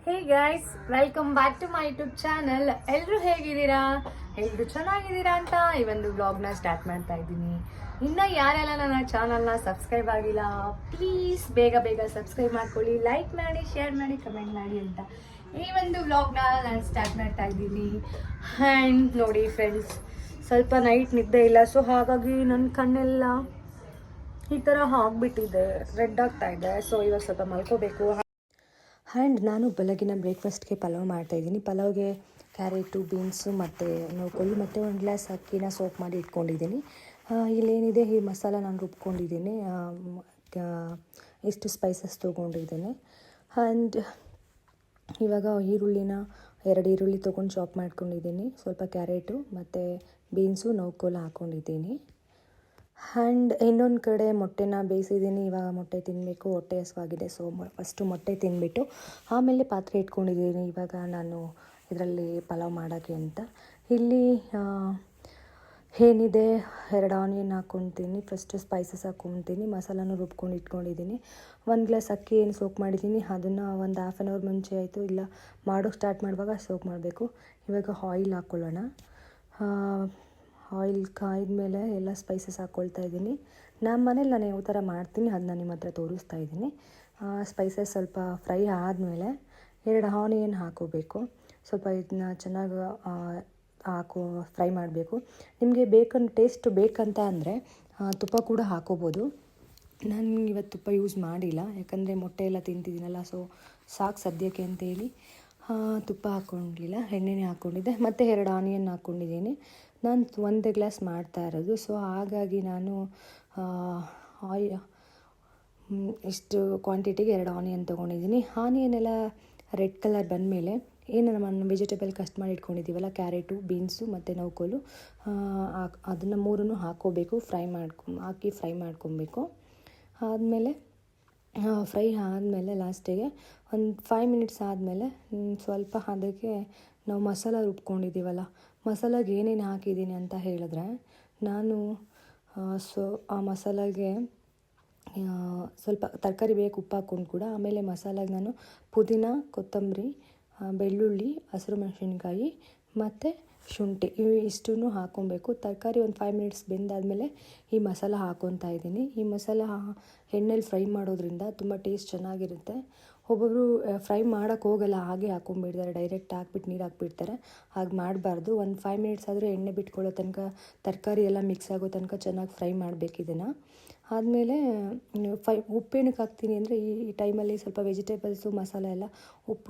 Hey guys, welcome back to my YouTube channel. ಎಲ್ಲರೂ ಹೇಗಿದ್ದೀರಾ? ಎಲ್ಲರೂ ಚೆನ್ನಾಗಿದ್ದೀರಾ ಅಂತ ಈ ಒಂದು ವ್ಲಾಗ್ನ ಸ್ಟಾರ್ಟ್ ಮಾಡ್ತಾ ಇದ್ದೀನಿ. ಇನ್ನು ಯಾರೆಲ್ಲ ನನ್ನ ಚಾನಲ್ನ ಸಬ್ಸ್ಕ್ರೈಬ್ ಆಗಿಲ್ಲ, ಪ್ಲೀಸ್ ಬೇಗ ಬೇಗ ಸಬ್ಸ್ಕ್ರೈಬ್ ಮಾಡ್ಕೊಳ್ಳಿ, ಲೈಕ್ ಮಾಡಿ, ಶೇರ್ ಮಾಡಿ, ಕಮೆಂಟ್ ಮಾಡಿ ಅಂತ ಈ ಒಂದು ವ್ಲಾಗ್ನ ನಾನು ಸ್ಟಾರ್ಟ್ ಮಾಡ್ತಾ ಇದ್ದೀನಿ. ಆ್ಯಂಡ್ ನೋಡಿ ಫ್ರೆಂಡ್ಸ್, ಸ್ವಲ್ಪ ನೈಟ್ ನಿದ್ದೆ ಇಲ್ಲ, ಸೊ ಹಾಗಾಗಿ ನನ್ನ ಕಣ್ಣೆಲ್ಲ ಈ ಥರ ಆಗಿಬಿಟ್ಟಿದೆ, ರೆಡ್ ಆಗ್ತಾ ಇದೆ. ಸೊ ಇವಾಗ ಸ್ವಲ್ಪ ಮಲ್ಕೋಬೇಕು. ಆ್ಯಂಡ್ ನಾನು ಬೆಳಗಿನ ಬ್ರೇಕ್ಫಾಸ್ಟ್ಗೆ ಪಲಾವ್ ಮಾಡ್ತಾಯಿದ್ದೀನಿ. ಪಲಾವ್ಗೆ ಕ್ಯಾರೆಟು, ಬೀನ್ಸು ಮತ್ತು ನೋಡ್ಕೊಳ್ಳಿ ಮತ್ತು ಒಂದು ಗ್ಲಾಸ್ ಅಕ್ಕಿನ ಸೋಪ್ ಮಾಡಿ ಇಟ್ಕೊಂಡಿದ್ದೀನಿ. ಇಲ್ಲೇನಿದೆ ಈ ಮಸಾಲ ನಾನು ರುಬ್ಕೊಂಡಿದ್ದೀನಿ, ಇಷ್ಟು ಸ್ಪೈಸಸ್ ತೊಗೊಂಡಿದ್ದೀನಿ. ಆ್ಯಂಡ್ ಇವಾಗ ಎರಡು ಈರುಳ್ಳಿ ತೊಗೊಂಡು ಚಾಪ್ ಮಾಡ್ಕೊಂಡಿದ್ದೀನಿ, ಸ್ವಲ್ಪ ಕ್ಯಾರೆಟು ಮತ್ತು ಬೀನ್ಸು ನೋಡ್ಕೊಳ್ಳಿ ಹಾಕ್ಕೊಂಡಿದ್ದೀನಿ. ಆ್ಯಂಡ್ ಇನ್ನೊಂದು ಕಡೆ ಮೊಟ್ಟೆನ ಬೇಯಿಸಿದ್ದೀನಿ. ಇವಾಗ ಮೊಟ್ಟೆ ತಿನ್ನಬೇಕು, ಹೊಟ್ಟೆ ಹಸಿವಾಗಿದೆ. ಸೊ ಫಸ್ಟು ಮೊಟ್ಟೆ ತಿಂದುಬಿಟ್ಟು ಆಮೇಲೆ ಪಾತ್ರೆ ಇಟ್ಕೊಂಡಿದ್ದೀನಿ ಇವಾಗ ನಾನು ಇದರಲ್ಲಿ ಪಲಾವ್ ಮಾಡೋಕ್ಕೆ ಅಂತ. ಇಲ್ಲಿ ಏನಿದೆ, 2 ಆನಿಯನ್ ಹಾಕ್ಕೊತೀನಿ. ಫಸ್ಟು ಸ್ಪೈಸಸ್ ಹಾಕ್ಕೊತೀನಿ, ಮಸಾಲಾನು ರುಬ್ಕೊಂಡು ಇಟ್ಕೊಂಡಿದ್ದೀನಿ. 1 ಗ್ಲಾಸ್ ಅಕ್ಕಿ ಏನು ಸೋಕ್ ಮಾಡಿದ್ದೀನಿ, ಅದನ್ನು ಒಂದು ಹಾಫ್ ಆನ್ ಅವರ್ ಮುಂಚೆ ಆಯಿತು, ಇಲ್ಲ ಮಾಡೋಕ್ಕೆ ಸ್ಟಾರ್ಟ್ ಮಾಡುವಾಗ ಸೋಕ್ ಮಾಡಬೇಕು. ಇವಾಗ ಆಯಿಲ್ ಹಾಕ್ಕೊಳ್ಳೋಣ. ಆಯಿಲ್ ಕಾಯ್ದ ಮೇಲೆ ಎಲ್ಲ ಸ್ಪೈಸಸ್ ಹಾಕ್ಕೊಳ್ತಾ ಇದ್ದೀನಿ. ನಮ್ಮ ಮನೇಲಿ ನಾನು ಯಾವ ಥರ ಮಾಡ್ತೀನಿ ಅದನ್ನ ನಿಮ್ಮ ಹತ್ರ ತೋರಿಸ್ತಾ ಇದ್ದೀನಿ. ಸ್ಪೈಸಸ್ ಸ್ವಲ್ಪ ಫ್ರೈ ಆದಮೇಲೆ 2 ಆನಿಯನ್ ಹಾಕೋಬೇಕು. ಸ್ವಲ್ಪ ಇದನ್ನ ಚೆನ್ನಾಗಿ ಫ್ರೈ ಮಾಡಬೇಕು. ನಿಮಗೆ ಟೇಸ್ಟ್ ಬೇಕಂತ ಅಂದರೆ ತುಪ್ಪ ಕೂಡ ಹಾಕೋಬೋದು. ನಾನು ಇವತ್ತು ತುಪ್ಪ ಯೂಸ್ ಮಾಡಿಲ್ಲ, ಯಾಕಂದರೆ ಮೊಟ್ಟೆ ಎಲ್ಲ ತಿಂತಿದ್ದೀನಲ್ಲ, ಸೊ ಸಾಕು ಸದ್ಯಕ್ಕೆ ಅಂತೇಳಿ ತುಪ್ಪ ಹಾಕ್ಕೊಂಡಿಲ್ಲ, ಎಣ್ಣೆನೇ ಹಾಕ್ಕೊಂಡಿದ್ದೆ. ಮತ್ತು 2 ಆನಿಯನ್ ಹಾಕ್ಕೊಂಡಿದ್ದೀನಿ. ನಾನು 1 ಗ್ಲಾಸ್ ಮಾಡ್ತಾ ಇರೋದು, ಸೊ ಹಾಗಾಗಿ ನಾನು ಇಷ್ಟು ಕ್ವಾಂಟಿಟಿಗೆ 2 ಆನಿಯನ್ ತೊಗೊಂಡಿದ್ದೀನಿ. ಆನಿಯನ್ ಎಲ್ಲ ರೆಡ್ ಕಲರ್ ಬಂದಮೇಲೆ ಏನು ನಮ್ಮ ವೆಜಿಟೇಬಲ್ ಕಟ್ ಮಾಡಿ ಇಟ್ಕೊಂಡಿದ್ದೀವಲ್ಲ, ಕ್ಯಾರೆಟು, ಬೀನ್ಸು ಮತ್ತು ನೌಕೋಲು, ಅದನ್ನು 3 ಹಾಕ್ಕೋಬೇಕು. ಹಾಕಿ ಫ್ರೈ ಮಾಡ್ಕೊಬೇಕು. ಆದಮೇಲೆ ಫ್ರೈ ಆದಮೇಲೆ ಲಾಸ್ಟಿಗೆ ಒಂದು 5 ಮಿನಿಟ್ಸ್ ಆದಮೇಲೆ ಸ್ವಲ್ಪ ಅದಕ್ಕೆ ನಾವು ಮಸಾಲ ರುಬ್ಕೊಂಡಿದ್ದೀವಲ್ಲ, ಮಸಾಲಾಗೆ ಏನೇನು ಹಾಕಿದ್ದೀನಿ ಅಂತ ಹೇಳಿದ್ರೆ, ನಾನು ಆ ಮಸಾಲಾಗೆ ಸ್ವಲ್ಪ ತರಕಾರಿ ಬೇಕು, ಉಪ್ಪು ಹಾಕ್ಕೊಂಡು ಕೂಡ. ಆಮೇಲೆ ಮಸಾಲಾಗೆ ನಾನು ಪುದೀನ, ಕೊತ್ತಂಬರಿ, ಬೆಳ್ಳುಳ್ಳಿ, ಹಸಿರು ಮೆಣಸಿನ್ಕಾಯಿ ಮತ್ತು ಶುಂಠಿ ಇಷ್ಟನ್ನು ಹಾಕ್ಕೊಬೇಕು. ತರಕಾರಿ ಒಂದು 5 ಮಿನಿಟ್ಸ್ ಬೆಂದಾದಮೇಲೆ ಈ ಮಸಾಲ ಹಾಕ್ಕೊತಾ ಇದ್ದೀನಿ. ಈ ಮಸಾಲ ಎಣ್ಣೆಲಿ ಫ್ರೈ ಮಾಡೋದ್ರಿಂದ ತುಂಬ ಟೇಸ್ಟ್ ಚೆನ್ನಾಗಿರುತ್ತೆ. ಒಬ್ಬೊಬ್ಬರು ಫ್ರೈ ಮಾಡೋಕ್ಕೆ ಹೋಗಲ್ಲ, ಹಾಗೆ ಹಾಕ್ಕೊಂಬಿಡ್ತಾರೆ, ಡೈರೆಕ್ಟ್ ಹಾಕ್ಬಿಟ್ಟು ನೀರು ಹಾಕ್ಬಿಡ್ತಾರೆ. ಹಾಗೆ ಮಾಡಬಾರ್ದು. ಒಂದು 5 ಮಿನಿಟ್ಸ್ ಆದರೂ ಎಣ್ಣೆ ಬಿಟ್ಕೊಳ್ಳೋ ತನಕ, ತರಕಾರಿ ಎಲ್ಲ ಮಿಕ್ಸ್ ಆಗೋ ತನಕ ಚೆನ್ನಾಗಿ ಫ್ರೈ ಮಾಡಬೇಕು ಇದನ್ನು. ಆದಮೇಲೆ ಉಪ್ಪೇನಕ್ಕೆ ಹಾಕ್ತೀನಿ ಅಂದರೆ, ಈ ಟೈಮಲ್ಲಿ ಸ್ವಲ್ಪ ವೆಜಿಟೇಬಲ್ಸು, ಮಸಾಲೆ ಎಲ್ಲ ಉಪ್ಪು